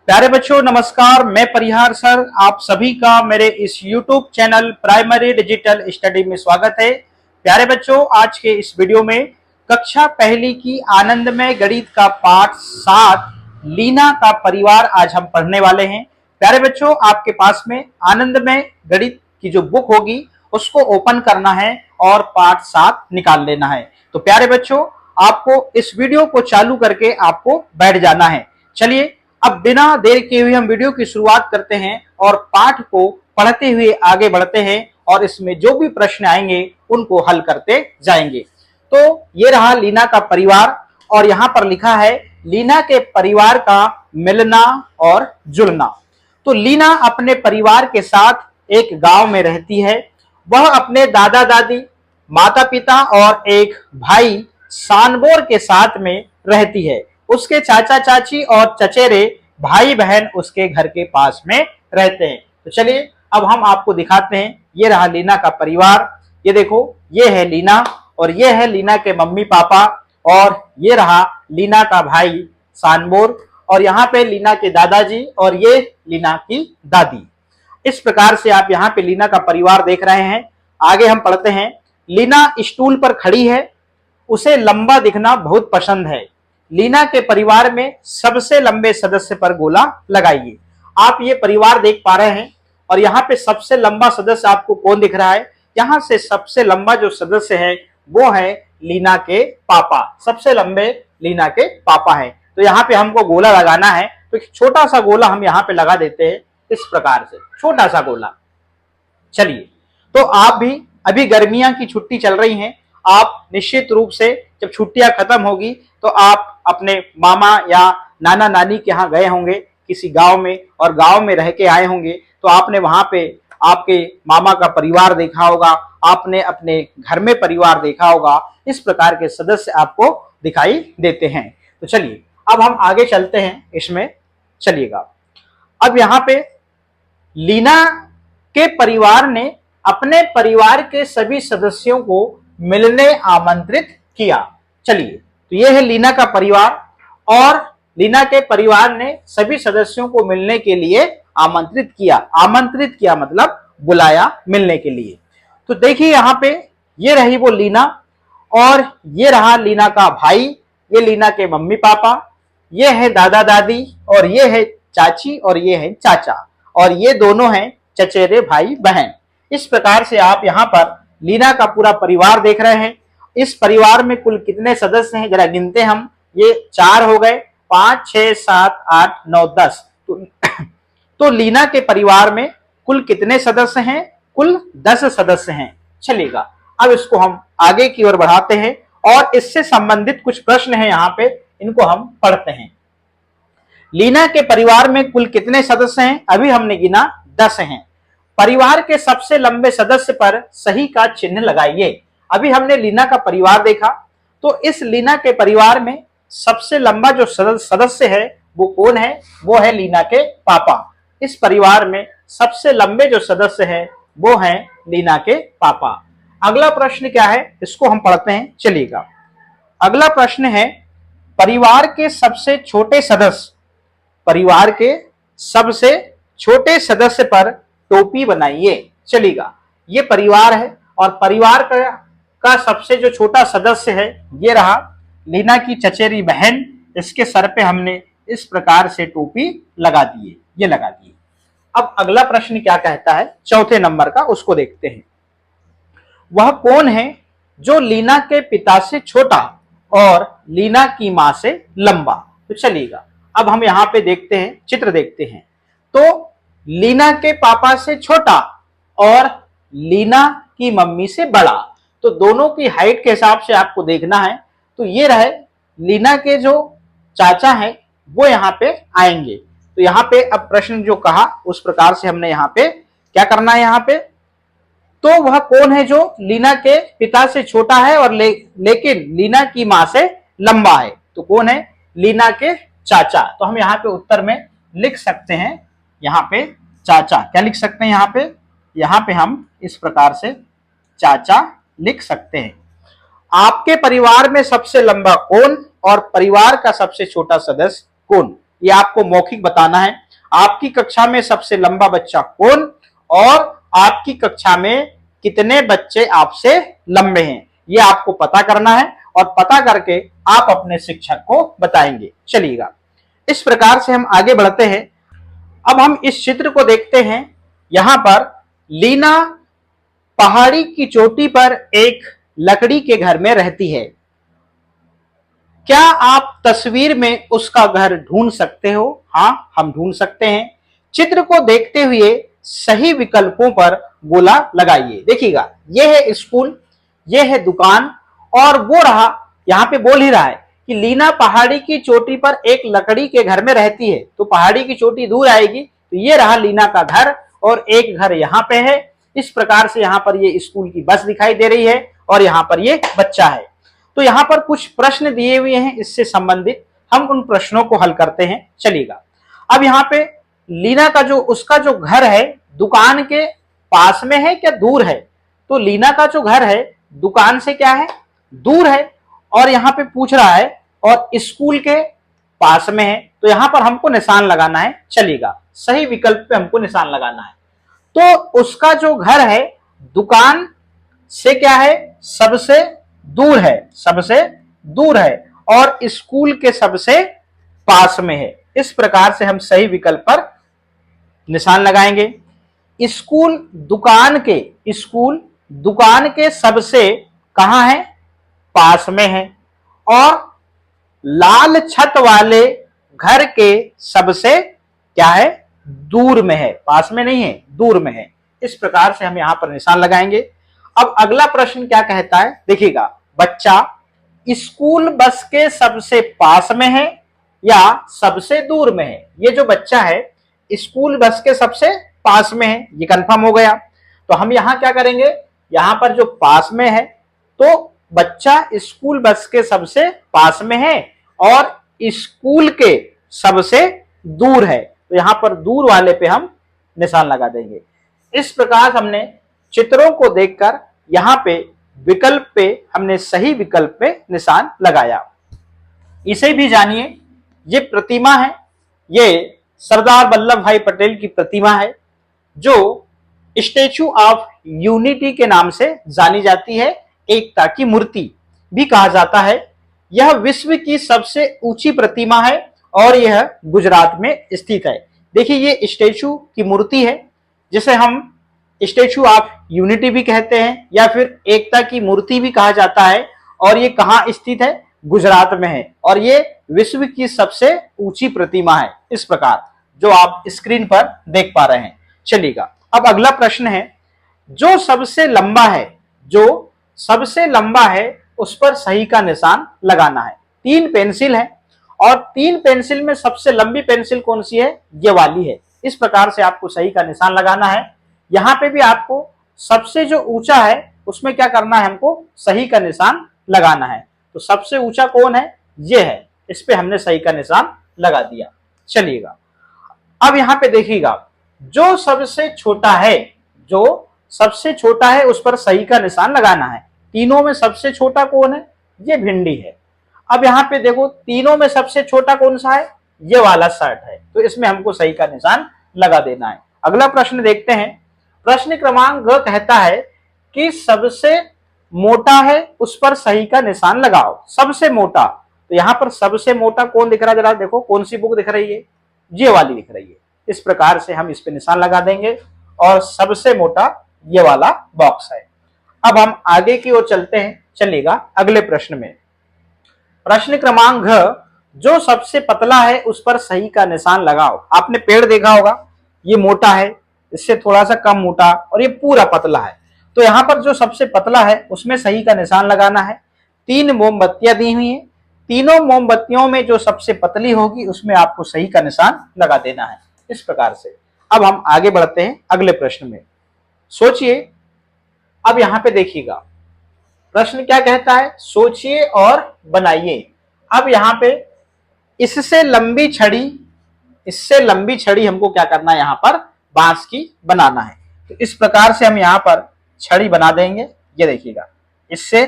प्यारे बच्चों नमस्कार, मैं परिहार सर आप सभी का मेरे इस YouTube channel primary digital study में स्वागत है। प्यारे बच्चों, आज के इस वीडियो में कक्षा पहली की आनंदमय गणित का पाठ 7 लीना का परिवार आज हम पढ़ने वाले हैं। प्यारे बच्चों, आपके पास में आनंदमय गणित की जो बुक होगी उसको ओपन करना है और पाठ 7 निकाल लेना है। तो प्यारे बच्चों, आपको इस वीडियो को चालू करके आपको बैठ जाना है। चलिए अब बिना देर किए हुए हम वीडियो की शुरुआत करते हैं और पाठ को पढ़ते हुए आगे बढ़ते हैं और इसमें जो भी प्रश्न आएंगे उनको हल करते जाएंगे। तो ये रहा लीना का परिवार और यहाँ पर लिखा है लीना के परिवार का मिलना और जुड़ना। तो लीना अपने परिवार के साथ एक गांव में रहती है। वह अपने दादा दादी, माता पिता और एक भाई सानबोर के साथ में रहती है। उसके चाचा चाची और चचेरे भाई बहन उसके घर के पास में रहते हैं। तो चलिए अब हम आपको दिखाते हैं। ये रहा लीना का परिवार। ये देखो, ये है लीना और ये है लीना के मम्मी पापा और ये रहा लीना का भाई सानबोर और यहाँ पे लीना के दादाजी और ये लीना की दादी। इस प्रकार से आप यहाँ पे लीना का परिवार देख रहे हैं। आगे हम पढ़ते हैं। लीना स्टूल पर खड़ी है। उसे लंबा दिखना बहुत पसंद है। लीना के परिवार में सबसे लंबे सदस्य पर गोला लगाइए। आप ये परिवार देख पा रहे हैं और यहाँ पे सबसे लंबा सदस्य आपको कौन दिख रहा है? यहाँ से सबसे लंबा जो सदस्य है वो है लीना के पापा। सबसे लंबे लीना के पापा है। तो यहाँ पे हमको गोला लगाना है, तो एक छोटा सा गोला हम यहाँ पे लगा देते हैं इस प्रकार से, छोटा सा गोला। चलिए, तो आप भी अभी गर्मियां की छुट्टी चल रही हैं। आप निश्चित रूप से जब छुट्टियां खत्म होगी तो आप अपने मामा या नाना नानी के यहाँ गए होंगे किसी गांव में और गांव में रह के आए होंगे। तो आपने वहां पे आपके मामा का परिवार देखा होगा, आपने अपने घर में परिवार देखा होगा। इस प्रकार के सदस्य आपको दिखाई देते हैं। तो चलिए अब हम आगे चलते हैं इसमें। चलिएगा, अब यहाँ पे लीना के परिवार ने अपने परिवार के सभी सदस्यों को मिलने आमंत्रित किया। चलिए, तो यह है लीना का परिवार और लीना के परिवार ने सभी सदस्यों को मिलने के लिए आमंत्रित किया। आमंत्रित किया मतलब बुलाया मिलने के लिए। तो देखिए यहाँ पे ये रही वो लीना और ये रहा लीना का भाई, ये लीना के मम्मी पापा, ये है दादा दादी और ये है चाची और ये है चाचा और ये दोनों हैं चचेरे भाई बहन। इस प्रकार से आप यहाँ पर लीना का पूरा परिवार देख रहे हैं। इस परिवार में कुल कितने सदस्य हैं जरा गिनते हम। ये 4 हो गए, 5 6 7 8 9 10। तो लीना के परिवार में कुल कितने सदस्य हैं? कुल 10 सदस्य हैं। चलिएगा, अब इसको हम आगे की ओर बढ़ाते हैं और इससे संबंधित कुछ प्रश्न हैं यहाँ पे, इनको हम पढ़ते हैं। लीना के परिवार में कुल कितने सदस्य हैं? अभी हमने गिना 10 हैं। परिवार के सबसे लंबे सदस्य पर सही का चिन्ह लगाइए। अभी हमने लीना का परिवार देखा, तो इस लीना के परिवार में सबसे लंबा जो सदस्य है वो कौन है? वो है लीना के पापा। इस परिवार में सबसे लंबे जो सदस्य है वो है लीना के पापा। अगला प्रश्न क्या है इसको हम पढ़ते हैं। चलिएगा, अगला प्रश्न है परिवार के सबसे छोटे सदस्य, परिवार के सबसे छोटे सदस्य पर टोपी बनाइए। चलिएगा, ये परिवार है और परिवार का सबसे जो छोटा सदस्य है ये रहा लीना की चचेरी बहन। इसके सर पे हमने इस प्रकार से टोपी लगा दिए, ये लगा दिए। अब अगला प्रश्न क्या कहता है चौथे नंबर का, उसको देखते हैं। वह कौन है जो लीना के पिता से छोटा और लीना की मां से लंबा? तो चलिएगा, अब हम यहाँ पे देखते हैं, चित्र देखते हैं। तो लीना के पापा से छोटा और लीना की मम्मी से बड़ा, तो दोनों की हाइट के हिसाब से आपको देखना है। तो ये रहे लीना के जो चाचा हैं वो यहाँ पे आएंगे। तो यहाँ पे अब प्रश्न जो कहा उस प्रकार से हमने यहाँ पे क्या करना है। यहाँ पे तो वह कौन है जो लीना के पिता से छोटा है और लेकिन लीना की मां से लंबा है? तो कौन है? लीना के चाचा। तो हम यहाँ पे उत्तर में लिख सकते हैं, यहाँ पे चाचा। क्या लिख सकते हैं यहाँ पे हम इस प्रकार से चाचा लिख सकते हैं। आपके परिवार में सबसे लंबा कौन और परिवार का सबसे छोटा सदस्य कौन? ये आपको मौखिक बताना है। आपकी कक्षा में सबसे लंबा बच्चा कौन और आपकी कक्षा में कितने बच्चे आपसे लंबे हैं, ये आपको पता करना है और पता करके आप अपने शिक्षक को बताएंगे। चलिएगा, इस प्रकार से हम आगे बढ़ते हैं। अब हम इस चित्र को देखते हैं। यहां पर लीना पहाड़ी की चोटी पर एक लकड़ी के घर में रहती है। क्या आप तस्वीर में उसका घर ढूंढ सकते हो? हाँ, हम ढूंढ सकते हैं। चित्र को देखते हुए सही विकल्पों पर गोला लगाइए। देखिएगा, यह है स्कूल, यह है दुकान और वो रहा, यहां पे बोल ही रहा है कि लीना पहाड़ी की चोटी पर एक लकड़ी के घर में रहती है, तो पहाड़ी की चोटी दूर आएगी, तो ये रहा लीना का घर और एक घर यहां पे है। इस प्रकार से यहां पर ये स्कूल की बस दिखाई दे रही है और यहां पर ये बच्चा है। तो यहां पर कुछ प्रश्न दिए हुए हैं इससे संबंधित, हम उन प्रश्नों को हल करते हैं। चलिएगा, अब यहां पे लीना का उसका जो घर है दुकान के पास में है क्या दूर है? तो लीना का जो घर है दुकान से क्या है, दूर है। और यहां पे पूछ रहा है और स्कूल के पास में है, तो यहां पर हमको निशान लगाना है। चलिएगा, सही विकल्प पे हमको निशान लगाना है। तो उसका जो घर है दुकान से क्या है, सबसे दूर है, सबसे दूर है और स्कूल के सबसे पास में है। इस प्रकार से हम सही विकल्प पर निशान लगाएंगे। स्कूल दुकान के सबसे कहां है, पास में है और लाल छत वाले घर के सबसे क्या है, दूर में है, पास में नहीं है, दूर में है। इस प्रकार से हम यहां पर निशान लगाएंगे। अब अगला प्रश्न क्या कहता है, देखिएगा, बच्चा स्कूल बस के सबसे पास में है या सबसे दूर में है? ये जो बच्चा है स्कूल बस के सबसे पास में है, ये कंफर्म हो गया। तो हम यहां क्या करेंगे, यहां पर जो पास में है तो बच्चा स्कूल बस के सबसे पास में है और स्कूल के सबसे दूर है, तो यहां पर दूर वाले पे हम निशान लगा देंगे। इस प्रकार हमने चित्रों को देखकर यहां पे विकल्प पे हमने सही विकल्प पे निशान लगाया। इसे भी जानिए, ये प्रतिमा है, ये सरदार वल्लभ भाई पटेल की प्रतिमा है जो स्टैचू ऑफ यूनिटी के नाम से जानी जाती है, एकता की मूर्ति भी कहा जाता है। यह विश्व की सबसे ऊंची प्रतिमा है और यह गुजरात में स्थित है। देखिए, ये स्टैचू की मूर्ति है जिसे हम स्टैचू ऑफ यूनिटी भी कहते हैं या फिर एकता की मूर्ति भी कहा जाता है और ये कहां स्थित है, गुजरात में है और ये विश्व की सबसे ऊंची प्रतिमा है, इस प्रकार जो आप स्क्रीन पर देख पा रहे हैं। चलिएगा, अब अगला प्रश्न है, जो सबसे लंबा है उस पर सही का निशान लगाना है। 3 पेंसिल है और 3 पेंसिल में सबसे लंबी पेंसिल कौन सी है, ये वाली है। इस प्रकार से आपको सही का निशान लगाना है। यहां पे भी आपको सबसे जो ऊंचा है उसमें क्या करना है, हमको सही का निशान लगाना है। तो सबसे ऊंचा कौन है, ये है, इस पे हमने सही का निशान लगा दिया। चलिएगा, अब यहां पे देखिएगा, जो सबसे छोटा है उस पर सही का निशान लगाना है। तीनों में सबसे छोटा कौन है, ये भिंडी है। अब यहां पे देखो, तीनों में सबसे छोटा कौन सा है, ये वाला शर्ट है, तो इसमें हमको सही का निशान लगा देना है। अगला प्रश्न देखते हैं। प्रश्न क्रमांक ग कहता है कि सबसे मोटा है उस पर सही का निशान लगाओ। सबसे मोटा, तो यहां पर सबसे मोटा कौन दिख रहा है, जरा देखो कौन सी बुक दिख रही है, ये वाली दिख रही है। इस प्रकार से हम इस पे निशान लगा देंगे और सबसे मोटा ये वाला बॉक्स है। अब हम आगे की ओर चलते हैं। चलिएगा, अगले प्रश्न में, प्रश्न क्रमांक घ, जो सबसे पतला है उस पर सही का निशान लगाओ। आपने पेड़ देखा होगा, ये मोटा है, इससे थोड़ा सा कम मोटा और ये पूरा पतला है। तो यहां पर जो सबसे पतला है उसमें सही का निशान लगाना है। 3 मोमबत्तियां दी हुई हैं, तीनों मोमबत्तियों में जो सबसे पतली होगी उसमें आपको सही का निशान लगा देना है। इस प्रकार से अब हम आगे बढ़ते हैं अगले प्रश्न में। सोचिए, अब यहां पे देखिएगा, प्रश्न क्या कहता है, सोचिए और बनाइए। अब यहां पे इससे लंबी छड़ी हमको क्या करना है, यहां पर बांस की बनाना है। तो इस प्रकार से हम यहां पर छड़ी बना देंगे। ये देखिएगा, इससे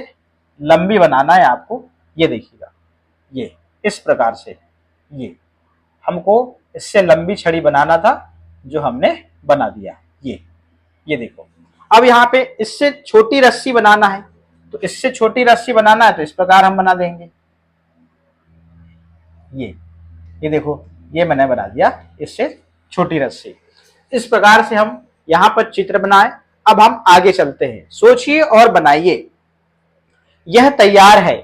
लंबी बनाना है आपको, ये देखिएगा, ये इस प्रकार से ये हमको इससे लंबी छड़ी बनाना था, जो हमने बना दिया। ये देखो। अब यहाँ पे इससे छोटी रस्सी बनाना है, तो इससे छोटी रस्सी बनाना है तो इस प्रकार हम बना देंगे। ये देखो, ये मैंने बना दिया इससे छोटी रस्सी। इस प्रकार से हम यहाँ पर चित्र बनाए। अब हम आगे चलते हैं, सोचिए और बनाइए। यह तैयार है।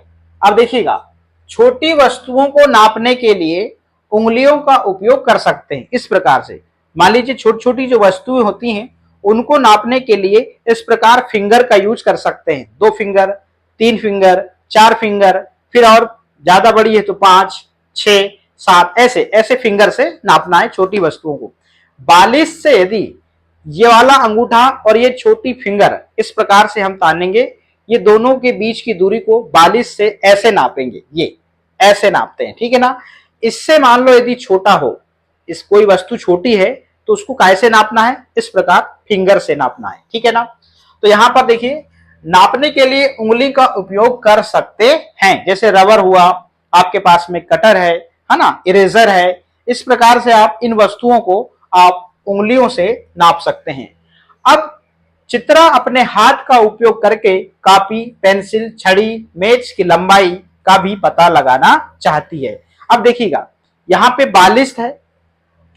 अब देखिएगा, छोटी वस्तुओं को नापने के लिए उंगलियों का उपयोग कर सकते हैं इस प्रकार से। मान लीजिए छोटी छोटी जो वस्तुएं होती हैं उनको नापने के लिए इस प्रकार फिंगर का यूज कर सकते हैं। 2 फिंगर, 3 फिंगर, 4 फिंगर, फिर और ज्यादा बड़ी है तो 5, 6, 7 ऐसे ऐसे फिंगर से नापना है छोटी वस्तुओं को। बालिश से यदि ये वाला अंगूठा और ये छोटी फिंगर इस प्रकार से हम तानेंगे, ये दोनों के बीच की दूरी को बालिश से ऐसे नापेंगे। ये ऐसे नापते हैं, ठीक है ना। इससे मान लो यदि छोटा हो, इस कोई वस्तु छोटी है तो उसको कैसे नापना है, इस प्रकार फिंगर से नापना है, ठीक है ना। तो यहां पर देखिए, नापने के लिए उंगली का उपयोग कर सकते हैं। जैसे रबर हुआ, आपके पास में कटर है ना, इरेजर है। इस प्रकार से आप इन वस्तुओं को आप उंगलियों से नाप सकते हैं। अब चित्रा अपने हाथ का उपयोग करके कॉपी, पेंसिल, छड़ी, मेज की लंबाई का भी पता लगाना चाहती है। अब देखिएगा, यहाँ पे 42 है,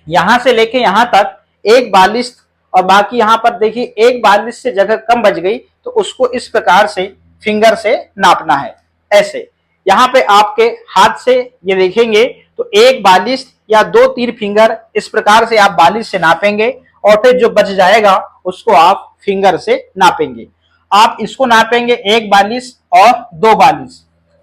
यहां से लेके यहां तक एक 42, और बाकी यहां पर देखिए एक 42 से जगह कम बच गई, तो उसको इस प्रकार से फिंगर से नापना है। ऐसे यहाँ पे आपके हाथ से ये देखेंगे तो एक 42 या 2-3 फिंगर इस प्रकार से आप 42 से नापेंगे, और फिर जो बच जाएगा उसको आप फिंगर से नापेंगे। आप इसको नापेंगे 1 42 और 2 42,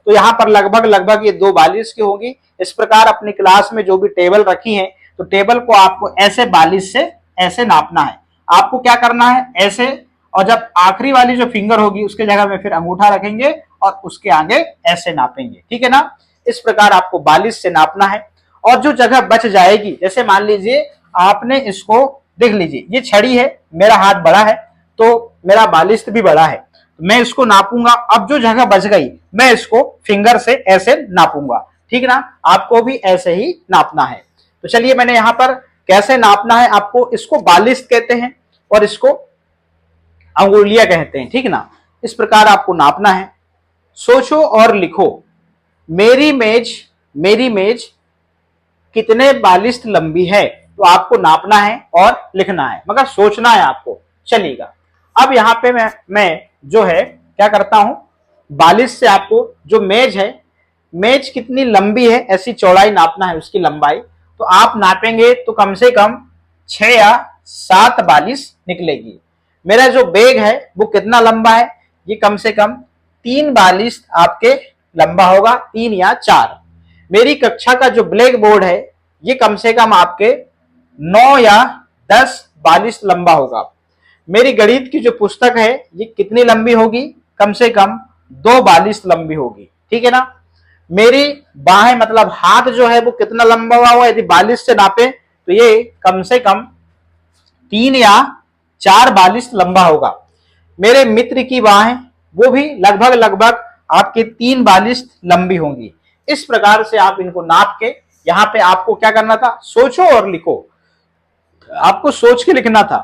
तो यहाँ पर लगभग लगभग ये 2 42 की होगी। इस प्रकार अपनी क्लास में जो भी टेबल रखी है, तो टेबल को आपको ऐसे 42 से ऐसे नापना है। आपको क्या करना है, ऐसे, और जब आखिरी वाली जो फिंगर होगी उसके जगह में फिर अंगूठा रखेंगे और उसके आगे ऐसे नापेंगे, ठीक है ना। इस प्रकार आपको 42 से नापना है। और जो जगह बच जाएगी, जैसे मान लीजिए आपने इसको, देख लीजिए ये छड़ी है, मेरा हाथ बड़ा है तो मेरा 42 भी बड़ा है, मैं इसको नापूंगा। अब जो जगह बच गई मैं इसको फिंगर से ऐसे नापूंगा, ठीक ना। आपको भी ऐसे ही नापना है। तो चलिए, मैंने यहां पर कैसे नापना है आपको, इसको 42 कहते हैं और इसको अंगुलियां कहते हैं, ठीक ना। इस प्रकार आपको नापना है। सोचो और लिखो, मेरी मेज कितने 42 लंबी है, तो आपको नापना है और लिखना है, मगर सोचना है आपको। चलिएगा, अब यहाँ पे मैं जो है क्या करता हूं, 42 से आपको जो मेज है, मेज कितनी लंबी है ऐसी चौड़ाई नापना है, उसकी लंबाई। तो आप नापेंगे तो कम से कम 6 या 7 42 निकलेगी। मेरा जो बैग है वो कितना लंबा है, ये कम से कम 3 42 आपके लंबा होगा, 3 या 4। मेरी कक्षा का जो ब्लैक बोर्ड है ये कम से कम आपके 9 या 10 42 लंबा होगा। मेरी गणित की जो पुस्तक है ये कितनी लंबी होगी, कम से कम 2 42 लंबी होगी, ठीक है ना। मेरी बाहें मतलब हाथ जो है वो कितना लंबा हुआ, यदि 42 से नापे तो ये कम से कम 3 या 4 42 लंबा होगा। मेरे मित्र की बाहें वो भी लगभग लगभग आपके 3 42 लंबी होंगी। इस प्रकार से आप इनको नाप के, यहाँ पे आपको क्या करना था, सोचो और लिखो। आपको सोच के लिखना था।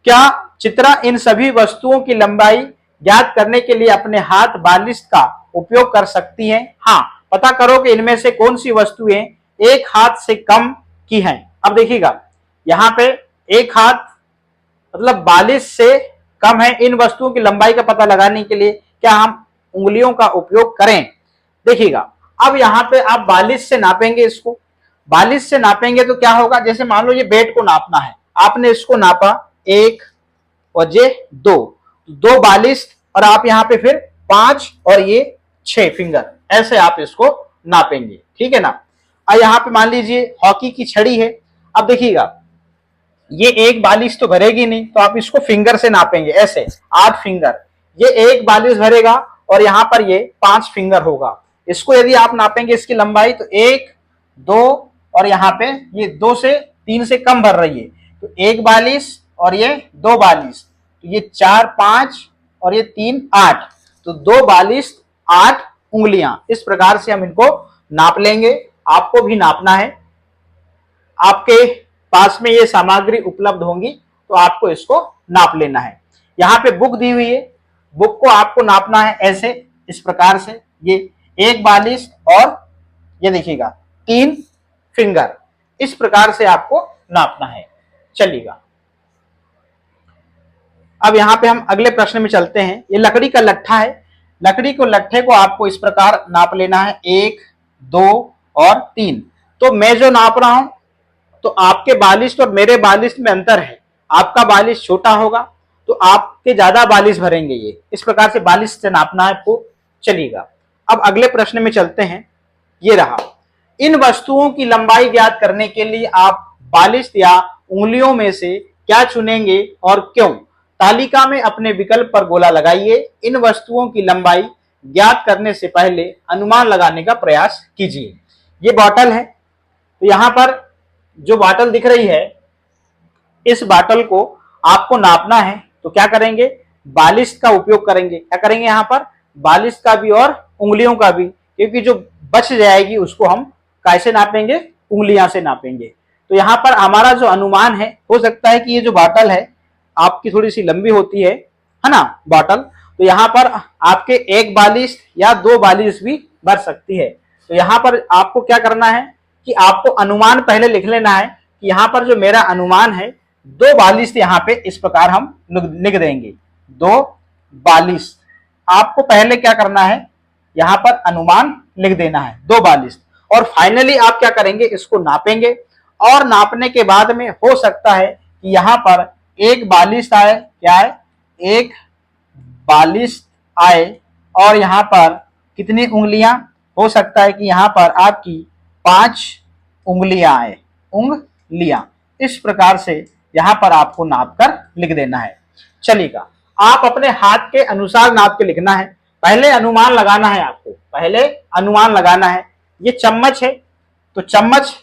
क्या चित्रा इन सभी वस्तुओं की लंबाई ज्ञात करने के लिए अपने हाथ 42 का उपयोग कर सकती है? हाँ, पता करो कि इनमें से कौन सी वस्तुएं एक हाथ से कम की हैं। अब देखिएगा, यहाँ पे एक हाथ मतलब 42 से कम है, इन वस्तुओं की लंबाई का पता लगाने के लिए क्या हम उंगलियों का उपयोग करें? देखिएगा, अब यहाँ पे आप 42 से नापेंगे, इसको 42 से नापेंगे तो क्या होगा, जैसे मान लो ये बेड को नापना है, आपने इसको नापा 1 और ये 2 42, और आप यहाँ पे फिर 5 और ये 6 फिंगर, ऐसे आप इसको नापेंगे, ठीक है ना। और यहाँ पे मान लीजिए हॉकी की छड़ी है। अब देखिएगा, ये 1 42 तो भरेगी नहीं, तो आप इसको फिंगर से नापेंगे, ऐसे 8 फिंगर, ये 1 42 भरेगा और यहाँ पर ये 5 फिंगर होगा। इसको यदि आप नापेंगे इसकी लंबाई, तो 1 2 और यहाँ पे ये 2 से 3 से कम भर रही है, तो 1 42 और ये 2 42, तो ये 4 5 और ये 3 8, तो 2 42 8 उंगलियां। इस प्रकार से हम इनको नाप लेंगे। आपको भी नापना है। आपके पास में ये सामग्री उपलब्ध होंगी तो आपको इसको नाप लेना है। यहाँ पे बुक दी हुई है, बुक को आपको नापना है ऐसे, इस प्रकार से, ये 1/42 और ये देखिएगा 3 फिंगर, इस प्रकार से आपको नापना है। चलिएगा अब यहाँ पे हम अगले प्रश्न में चलते हैं। ये लकड़ी का लट्ठा है, लकड़ी को लट्ठे को आपको इस प्रकार नाप लेना है 1, 2 और 3। तो मैं जो नाप रहा हूं तो आपके 42 और मेरे 42 में अंतर है, आपका 42 छोटा होगा तो आपके ज्यादा 42 भरेंगे, ये इस प्रकार से 42 से नापना है आपको। चलिएगा अब अगले प्रश्न में चलते हैं। ये रहा, इन वस्तुओं की लंबाई ज्ञात करने के लिए आप 42 या उंगलियों में से क्या चुनेंगे और क्यों? तालिका में अपने विकल्प पर गोला लगाइए। इन वस्तुओं की लंबाई ज्ञात करने से पहले अनुमान लगाने का प्रयास कीजिए। ये बॉटल है, तो यहां पर जो बॉटल दिख रही है, इस बॉटल को आपको नापना है तो क्या करेंगे, 42 का उपयोग करेंगे। क्या करेंगे यहाँ पर, 42 का भी और उंगलियों का भी, क्योंकि जो बच जाएगी उसको हम कैसे नापेंगे, उंगलियां से नापेंगे। तो यहाँ पर हमारा जो अनुमान है, हो सकता है कि ये जो बॉटल है आपकी थोड़ी सी लंबी होती है ना बॉटल, तो यहाँ पर आपके 1/42 या 2/42 भी भर सकती है। तो यहाँ पर आपको क्या करना है कि आपको अनुमान पहले लिख लेना है कि यहाँ पर जो मेरा अनुमान है 2/42 यहाँ पे इस प्रकार हम लिख देंगे 2/42। आपको पहले क्या करना है, यहाँ पर अनुमान लिख देना है 2/42 और फाइनली आप क्या करेंगे, इसको नापेंगे और नापने के बाद में हो सकता है कि यहाँ पर 1/42 आए, क्या है 1/42 आए और यहाँ पर कितनी उंगलियां, हो सकता है कि यहाँ पर आपकी 5 उंगलियां आए, उंगलियां, इस प्रकार से यहाँ पर आपको नाप कर लिख देना है। चलिएगा आप अपने हाथ के अनुसार नाप के लिखना है, पहले अनुमान लगाना है आपको, पहले अनुमान लगाना है। ये चम्मच है तो चम्मच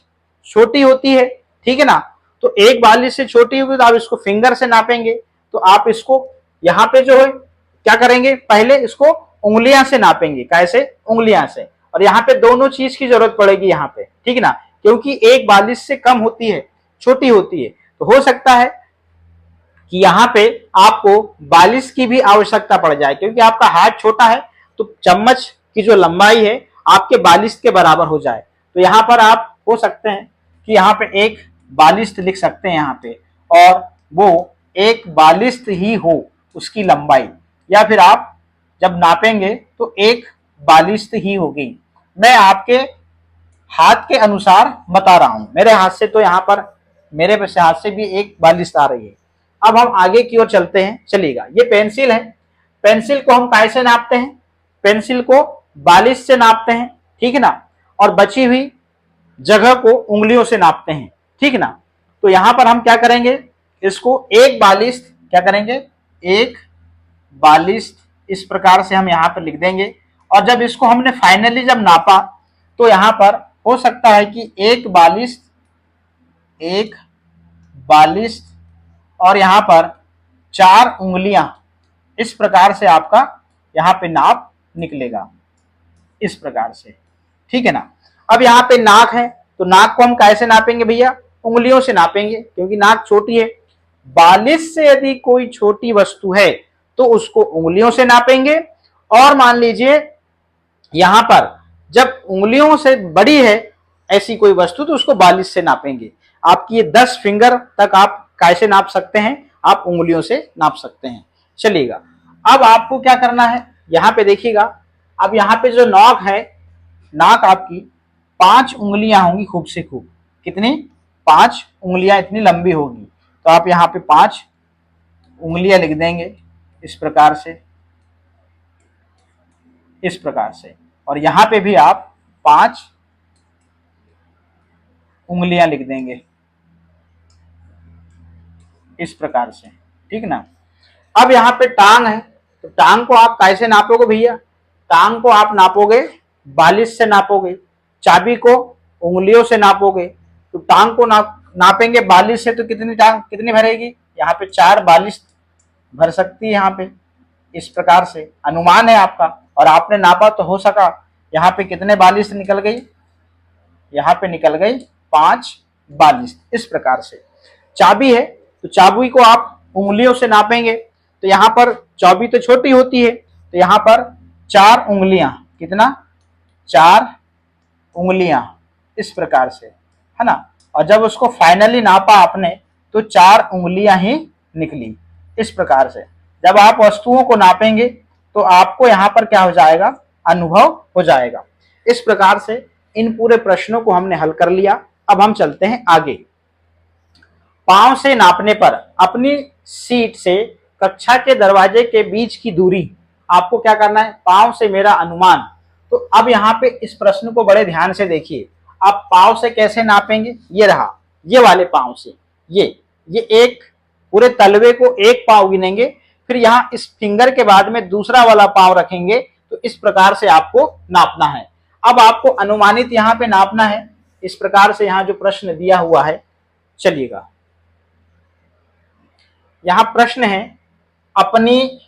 छोटी होती है, ठीक है ना, तो 1/42 से छोटी होगी तो आप इसको फिंगर से नापेंगे। तो आप इसको यहाँ पे जो है क्या करेंगे, पहले इसको उंगलियां से नापेंगे, कैसे, उंगलियां से, और यहाँ पे दोनों चीज की जरूरत पड़ेगी यहाँ पे, ठीक है ना, क्योंकि 1/42 से कम होती है, छोटी होती है, तो हो सकता है कि यहाँ पे आपको 42 की भी आवश्यकता पड़ जाए, क्योंकि आपका हाथ छोटा है तो चम्मच की जो लंबाई है आपके 42 के बराबर हो जाए। तो यहाँ पर आप हो सकते हैं कि यहाँ पे 1/42 लिख सकते हैं यहाँ पे, और वो 1/42 ही हो उसकी लंबाई, या फिर आप जब नापेंगे तो 1/42 ही होगी। मैं आपके हाथ के अनुसार बता रहा हूं, मेरे हाथ से तो यहाँ पर मेरे हाथ से भी 1/42 आ रही है। अब हम आगे की ओर चलते हैं। चलिएगा ये पेंसिल है, पेंसिल को हम कैसे नापते हैं, पेंसिल को 42 से नापते हैं, ठीक है ना, और बची हुई जगह को उंगलियों से नापते हैं, ठीक है ना। तो यहां पर हम क्या करेंगे, इसको 1/42 क्या करेंगे, 1/42 इस प्रकार से हम यहाँ पर लिख देंगे। और जब इसको हमने फाइनली जब नापा तो यहाँ पर हो सकता है कि 1/42 और यहाँ पर 4 उंगलियां, इस प्रकार से आपका यहाँ पे नाप निकलेगा, इस प्रकार से, ठीक है ना। अब यहाँ पे नाक है तो नाक को हम कैसे नापेंगे भैया, उंगलियों से नापेंगे, क्योंकि नाक छोटी है। 42 से यदि कोई छोटी वस्तु है तो उसको उंगलियों से नापेंगे, और मान लीजिए यहां पर जब उंगलियों से बड़ी है ऐसी कोई वस्तु तो उसको 42 से नापेंगे। आपकी ये 10 फिंगर तक आप कैसे नाप सकते हैं, आप उंगलियों से नाप सकते हैं। चलिएगा अब आपको क्या करना है, यहाँ पे देखिएगा, अब यहाँ पे जो नाक है, नाक आपकी 5 उंगलियां होंगी, खूब से खूब, कितनी, 5 उंगलियां इतनी लंबी होगी। तो आप यहाँ पे 5 उंगलियां लिख देंगे इस प्रकार से, इस प्रकार से, और यहां पे भी आप 5 उंगलियां लिख देंगे इस प्रकार से, ठीक ना। अब यहाँ पे टांग है तो टांग को आप कैसे नापोगे भैया, टांग को आप नापोगे 42 से नापोगे, चाबी को उंगलियों से नापोगे। तो टांग को नापेंगे 42 से तो कितनी टांग कितनी भरेगी, यहाँ पे 4/42 भर सकती है यहाँ पे, इस प्रकार से अनुमान है आपका, और आपने नापा तो हो सका यहाँ पे कितने 42 निकल गई, यहाँ पे निकल गई 5 42। इस प्रकार से चाबी है तो चाबी को आप उंगलियों से नापेंगे तो यहाँ पर चाबी तो छोटी होती है तो यहाँ पर 4 उंगलियां, कितना 4 उंगलियां, इस प्रकार से, है ना। और जब उसको फाइनली नापा आपने तो 4 उंगलियां ही निकली। इस प्रकार से जब आप वस्तुओं को नापेंगे तो आपको यहाँ पर क्या हो जाएगा, अनुभव हो जाएगा। इस प्रकार से इन पूरे प्रश्नों को हमने हल कर लिया। अब हम चलते हैं आगे। पांव से नापने पर अपनी सीट से कक्षा के दरवाजे के बीच की दूरी आपको क्या करना है, पांव से मेरा अनुमान। तो अब यहाँ पे इस प्रश्न को बड़े ध्यान से देखिए। आप पांव से कैसे नापेंगे, ये रहा, ये वाले पांव से, ये एक पूरे तलवे को एक पांव गिनेंगे, फिर यहाँ इस फिंगर के बाद में दूसरा वाला पांव रखेंगे, तो इस प्रकार से आपको नापना है। अब आपको अनुमानित यहाँ पे नापना है। इस प्रकार से यहाँ जो प्रश्न दिया हुआ है, चलिएगा, यहाँ प्रश्न है, अपनी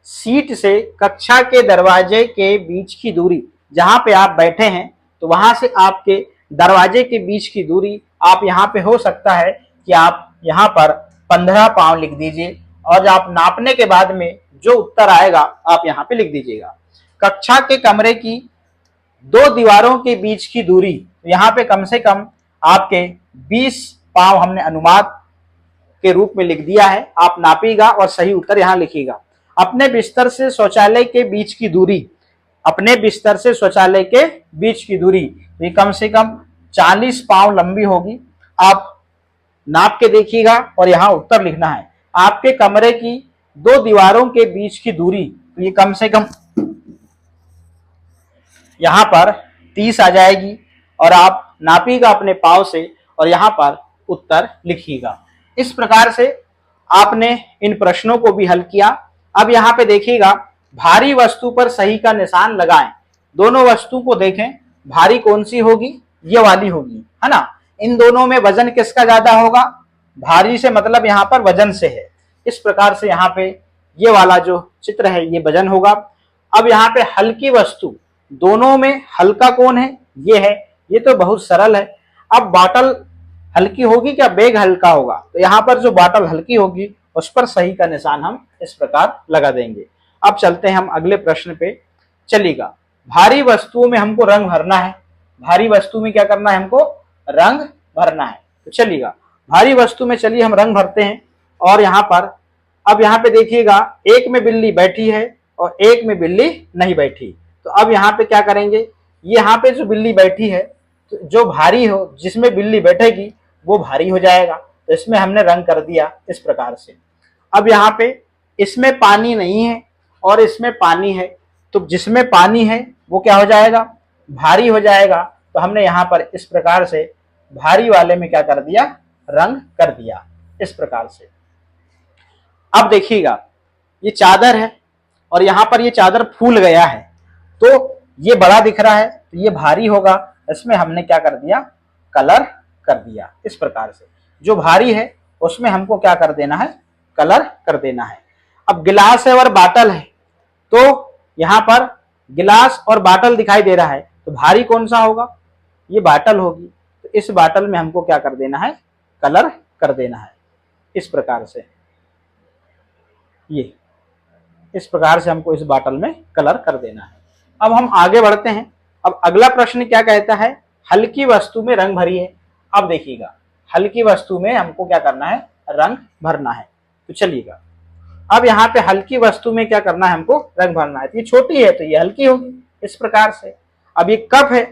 सीट से कक्षा के दरवाजे के बीच की दूरी, जहां पे आप बैठे हैं तो वहां से आपके दरवाजे के बीच की दूरी आप यहाँ पे हो सकता है कि आप यहाँ पर 15 पांव लिख दीजिए, और आप नापने के बाद में जो उत्तर आएगा आप यहाँ पे लिख दीजिएगा। कक्षा के कमरे की 2 दीवारों के बीच की दूरी, यहाँ पे कम से कम आपके 20 पांव हमने अनुमान के रूप में लिख दिया है। आप नापिएगा और सही उत्तर यहाँ लिखिएगा। अपने बिस्तर से शौचालय के बीच की दूरी, अपने बिस्तर से शौचालय के बीच की दूरी ये कम से कम 40 पांव लंबी होगी। आप नाप के देखिएगा और यहाँ उत्तर लिखना है। आपके कमरे की 2 दीवारों के बीच की दूरी ये कम से कम यहाँ पर 30 आ जाएगी, और आप नापिएगा अपने पांव से और यहाँ पर उत्तर लिखिएगा। इस प्रकार से आपने इन प्रश्नों को भी हल किया। अब यहाँ पे देखिएगा, भारी वस्तु पर सही का निशान लगाएं। दोनों वस्तु को देखें, भारी कौन सी होगी, ये वाली होगी, है ना। इन दोनों में वजन किसका ज्यादा होगा, भारी से मतलब यहाँ पर वजन से है। इस प्रकार से यहाँ पे ये वाला जो चित्र है ये वजन होगा। अब यहाँ पे हल्की वस्तु, दोनों में हल्का कौन है, ये है, ये तो बहुत सरल है। अब बॉटल हल्की होगी क्या, बैग हल्का होगा, तो यहाँ पर जो बॉटल हल्की होगी उस पर सही का निशान हम इस प्रकार लगा देंगे। अब चलते हैं हम अगले प्रश्न पे, चलिएगा। भारी वस्तुओं में हमको रंग भरना है, भारी वस्तु में क्या करना है, हमको रंग भरना है। तो चलिएगा, भारी वस्तु में चलिए हम रंग भरते हैं। और यहाँ पर अब यहाँ पे देखिएगा, एक में बिल्ली बैठी है और एक में बिल्ली नहीं बैठी। तो अब यहाँ पे क्या करेंगे, ये यहाँ पे जो बिल्ली बैठी है, तो जो भारी हो, जिसमें बिल्ली बैठेगी वो भारी हो जाएगा, तो इसमें हमने रंग कर दिया इस प्रकार से। अब यहाँ पे इसमें पानी नहीं है और इसमें पानी है, तो जिसमें पानी है वो क्या हो जाएगा, भारी हो जाएगा। तो हमने यहाँ पर इस प्रकार से भारी वाले में क्या कर दिया, रंग कर दिया इस प्रकार से। अब देखिएगा, ये चादर है और यहाँ पर ये चादर फूल गया है, तो ये बड़ा दिख रहा है, तो ये भारी होगा, इसमें हमने क्या कर दिया, कलर कर दिया इस प्रकार से। जो भारी है उसमें हमको क्या कर देना है, कलर कर देना है। अब गिलास है और बाटल है, तो यहाँ पर गिलास और बाटल दिखाई दे रहा है, तो भारी कौन सा होगा, ये बाटल होगी, तो इस बाटल में हमको क्या कर देना है, कलर कर देना है इस प्रकार से। ये इस प्रकार से हमको इस बाटल में कलर कर देना है। अब हम आगे बढ़ते हैं। अब अगला प्रश्न क्या कहता है, हल्की वस्तु में रंग भरिए। अब देखिएगा, हल्की वस्तु में हमको क्या करना है, रंग भरना है। तो चलिएगा, अब यहाँ पे हल्की वस्तु में क्या करना है, हमको रंग भरना है। तो ये छोटी है तो ये हल्की होगी इस प्रकार से। अब ये कप है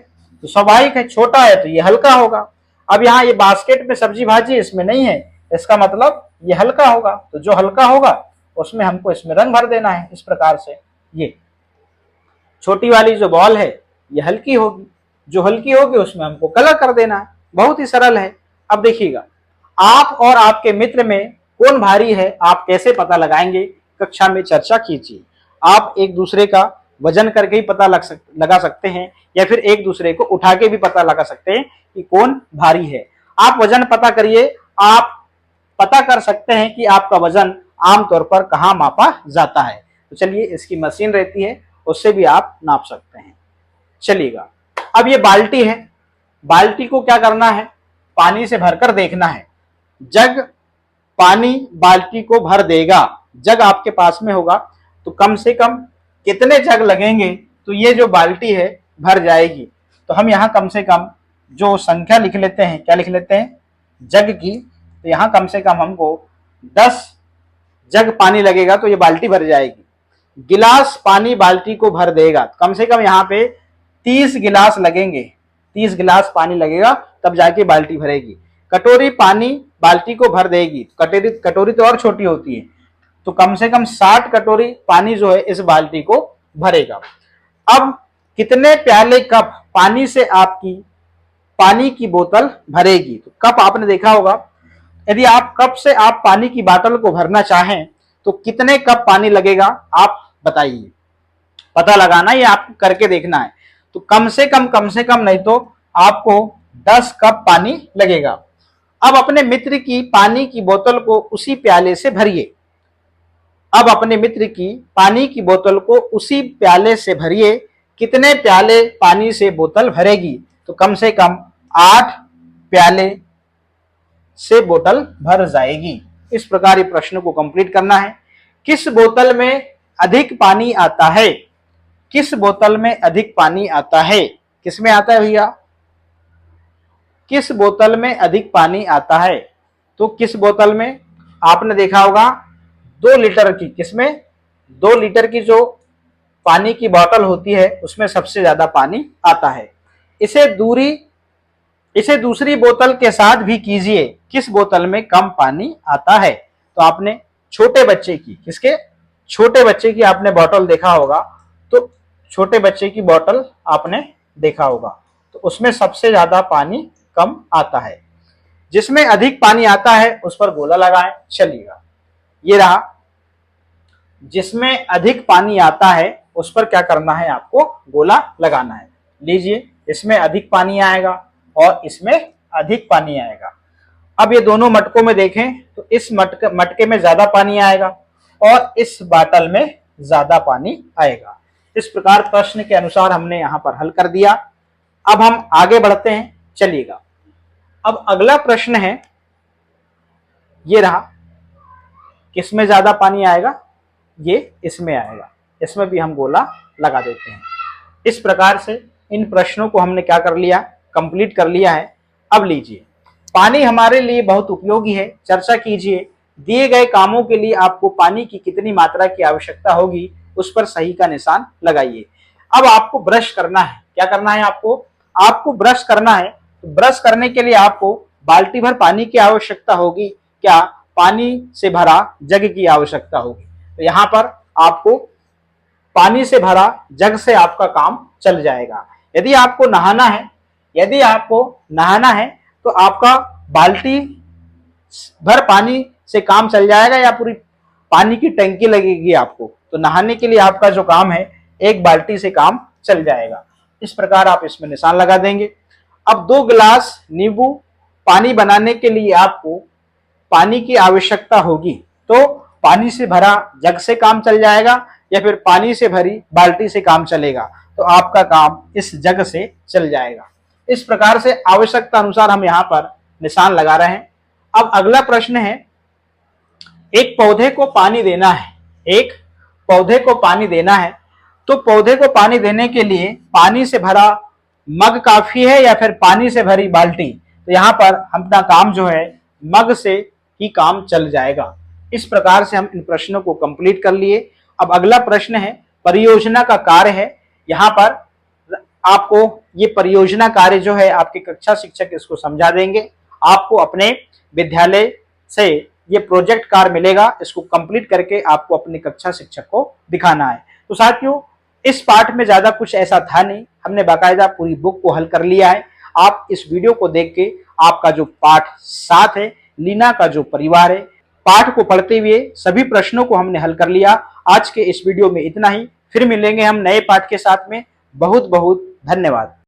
तो स्वाभाविक है, छोटा है तो ये हल्का होगा। अब यहाँ ये बास्केट में सब्जी भाजी इसमें नहीं है, इसका मतलब ये हल्का होगा, तो जो हल्का होगा उसमें हमको इसमें रंग भर देना है इस प्रकार से। ये छोटी वाली जो बॉल है ये हल्की होगी, जो हल्की होगी उसमें हमको कलर कर देना है। बहुत ही सरल है। अब देखिएगा, आप और आपके मित्र में कौन भारी है, आप कैसे पता लगाएंगे, कक्षा में चर्चा कीजिए। आप एक दूसरे का वजन करके ही पता लगा सकते हैं, या फिर एक दूसरे को उठा के भी पता लगा सकते हैं कि कौन भारी है। आप वजन पता करिए, आप पता कर सकते हैं कि आपका वजन आमतौर पर कहाँ मापा जाता है। तो चलिए, इसकी मशीन रहती है, उससे भी आप नाप सकते हैं। चलिएगा, अब ये बाल्टी है, बाल्टी को क्या करना है, पानी से भरकर देखना है। जग पानी बाल्टी को भर देगा, जग आपके पास में होगा तो कम से कम कितने जग लगेंगे तो ये जो बाल्टी है भर जाएगी। तो हम यहाँ कम से कम जो संख्या लिख लेते हैं, क्या लिख लेते हैं, जग की। तो यहाँ कम से कम हमको 10 जग पानी लगेगा तो ये बाल्टी भर जाएगी। गिलास पानी बाल्टी को भर देगा, कम से कम यहाँ पे 30 गिलास लगेंगे, 30 गिलास पानी लगेगा तब जाके बाल्टी भरेगी। कटोरी पानी बाल्टी को भर देगी, कटोरी तो और छोटी होती है, तो कम से कम 60 कटोरी पानी जो है इस बाल्टी को भरेगा। अब कितने प्याले कप पानी से आपकी पानी की बोतल भरेगी? तो कप आपने देखा होगा, यदि आप कप से आप पानी की बोतल को भरना चाहें तो कितने कप पानी लगेगा आप बताइए। पता लगाना, ये आपको करके देखना है। तो कम से कम नहीं तो आपको 10 कप पानी लगेगा। अब अपने मित्र की पानी की बोतल को उसी प्याले से भरिए। अब अपने मित्र की पानी की बोतल को उसी प्याले से भरिए। कितने प्याले पानी से बोतल भरेगी? तो कम से कम 8 प्याले से बोतल भर जाएगी। इस प्रकार ये प्रश्न को कंप्लीट करना है। किस बोतल में अधिक पानी आता है? किस बोतल में अधिक पानी आता है? किस में आता है भैया? किस बोतल में अधिक पानी आता है? तो किस बोतल में? आपने देखा होगा 2 लीटर की, किसमें? 2 लीटर की जो पानी की बोतल होती है उसमें सबसे ज्यादा पानी आता है। इसे दूसरी बोतल के साथ भी कीजिए, किस बोतल में कम पानी आता है? तो आपने छोटे बच्चे की, किसके? छोटे बच्चे की आपने बोतल देखा होगा, तो छोटे बच्चे की बोतल आपने देखा होगा तो उसमें सबसे ज्यादा पानी कम आता है। जिसमें अधिक पानी आता है उस पर गोला लगाएं, चलिएगा। ये रहा, जिसमें अधिक पानी आता है उस पर क्या करना है, आपको गोला लगाना है। लीजिए, इसमें अधिक पानी आएगा और इसमें अधिक पानी आएगा। अब ये दोनों मटकों में देखें तो इस मटके में ज्यादा पानी आएगा और इस बाटल में ज्यादा पानी आएगा। इस प्रकार प्रश्न के अनुसार हमने यहां पर हल कर दिया। अब हम आगे बढ़ते हैं, चलिएगा। अब अगला प्रश्न है, ये रहा, किसमें ज्यादा पानी आएगा? ये इसमें आएगा। इसमें भी हम गोला लगा देते हैं। इस प्रकार से इन प्रश्नों को हमने क्या कर लिया, कंप्लीट कर लिया है। अब लीजिए, पानी हमारे लिए बहुत उपयोगी है, चर्चा कीजिए। दिए गए कामों के लिए आपको पानी की कितनी मात्रा की आवश्यकता होगी, उस पर सही का निशान लगाइए। अब आपको ब्रश करना है। क्या करना है आपको ब्रश करना है। तो ब्रश करने के लिए आपको बाल्टी भर पानी की आवश्यकता होगी, क्या पानी से भरा जग की आवश्यकता होगी। तो यहाँ पर आपको पानी से भरा जग से आपका काम चल जाएगा। यदि आपको नहाना है तो आपका बाल्टी भर पानी से काम चल जाएगा या पूरी पानी की टंकी लगेगी आपको। तो नहाने के लिए आपका जो काम है, एक बाल्टी से काम चल जाएगा। इस प्रकार आप इसमें निशान लगा देंगे। अब 2 गिलास नींबू पानी बनाने के लिए आपको पानी की आवश्यकता होगी। तो पानी से भरा जग से काम चल जाएगा या फिर पानी से भरी बाल्टी से काम चलेगा? तो आपका काम इस जग से चल जाएगा। इस प्रकार से आवश्यकता अनुसार हम यहाँ पर निशान लगा रहे हैं। अब अगला प्रश्न है, एक पौधे को पानी देना है। एक पौधे को पानी देना है, तो पौधे को पानी देने के लिए पानी से भरा मग काफी है या फिर पानी से भरी बाल्टी? तो यहाँ पर अपना काम जो है मग से ही काम चल जाएगा। इस प्रकार से हम इन प्रश्नों को कंप्लीट कर लिए। अब अगला प्रश्न है, परियोजना का कार्य है। यहाँ पर आपको ये परियोजना कार्य जो है आपके कक्षा शिक्षक इसको समझा देंगे। आपको अपने विद्यालय से ये प्रोजेक्ट कार्य मिलेगा, इसको कंप्लीट करके आपको अपने कक्षा शिक्षक को दिखाना है। तो साथियों, इस पाठ में ज्यादा कुछ ऐसा था नहीं, हमने बाकायदा पूरी बुक को हल कर लिया है। आप इस वीडियो को देख के आपका जो पाठ 7 है, लीना का जो परिवार है, पाठ को पढ़ते हुए सभी प्रश्नों को हमने हल कर लिया। आज के इस वीडियो में इतना ही, फिर मिलेंगे हम नए पाठ के साथ में। बहुत बहुत धन्यवाद।